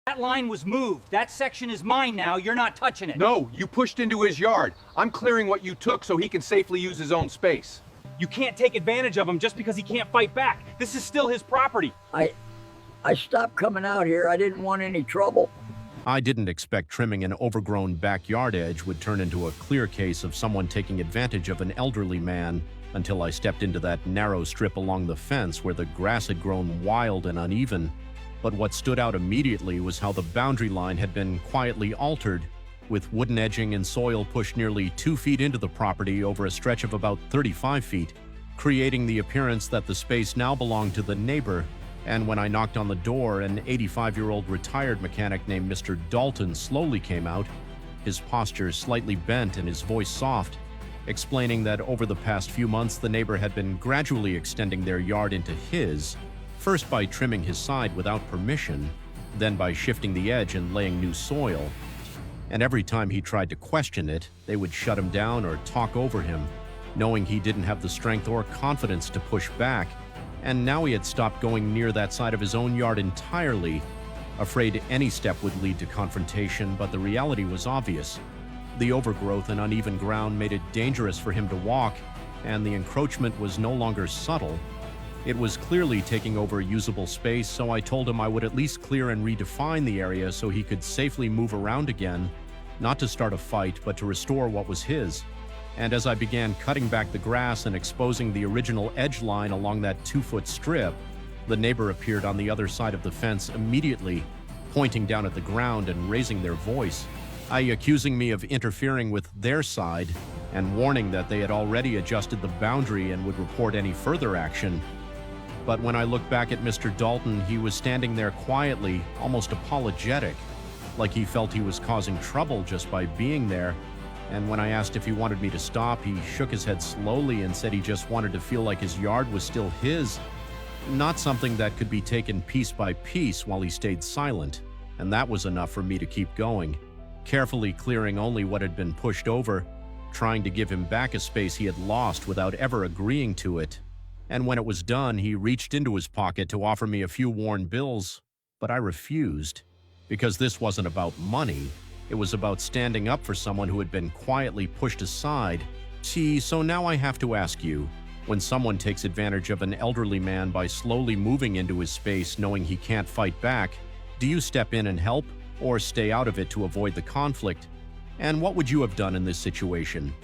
That line was moved. That section is mine now. You're not touching it. No, you pushed into his yard. I'm clearing what you took so he can safely use his own space. You can't take advantage of him just because he can't fight back. This is still his property. I stopped coming out here. I didn't want any trouble. I didn't expect trimming an overgrown backyard edge would turn into a clear case of someone taking advantage of an elderly man until I stepped into that narrow strip along the fence where the grass had grown wild and uneven. But what stood out immediately was how the boundary line had been quietly altered, with wooden edging and soil pushed nearly 2 feet into the property over a stretch of about 35 feet, creating the appearance that the space now belonged to the neighbor. And when I knocked on the door, an 85-year-old retired mechanic named Mr. Dalton slowly came out, his posture slightly bent and his voice soft, explaining that over the past few months the neighbor had been gradually extending their yard into his, first by trimming his side without permission, then by shifting the edge and laying new soil. And every time he tried to question it, they would shut him down or talk over him, knowing he didn't have the strength or confidence to push back. And now he had stopped going near that side of his own yard entirely, afraid any step would lead to confrontation, but the reality was obvious. The overgrowth and uneven ground made it dangerous for him to walk, and the encroachment was no longer subtle. It was clearly taking over usable space, so I told him I would at least clear and redefine the area so he could safely move around again, not to start a fight, but to restore what was his. And as I began cutting back the grass and exposing the original edge line along that 2-foot strip, the neighbor appeared on the other side of the fence immediately, pointing down at the ground and raising their voice, accusing me of interfering with their side and warning that they had already adjusted the boundary and would report any further action. But when I looked back at Mr. Dalton, he was standing there quietly, almost apologetic, like he felt he was causing trouble just by being there. And when I asked if he wanted me to stop, he shook his head slowly and said he just wanted to feel like his yard was still his, not something that could be taken piece by piece while he stayed silent. And that was enough for me to keep going, carefully clearing only what had been pushed over, trying to give him back a space he had lost without ever agreeing to it. And when it was done, he reached into his pocket to offer me a few worn bills, but I refused, because this wasn't about money. It was about standing up for someone who had been quietly pushed aside. See, so now I have to ask you, when someone takes advantage of an elderly man by slowly moving into his space knowing he can't fight back, do you step in and help, or stay out of it to avoid the conflict? And what would you have done in this situation?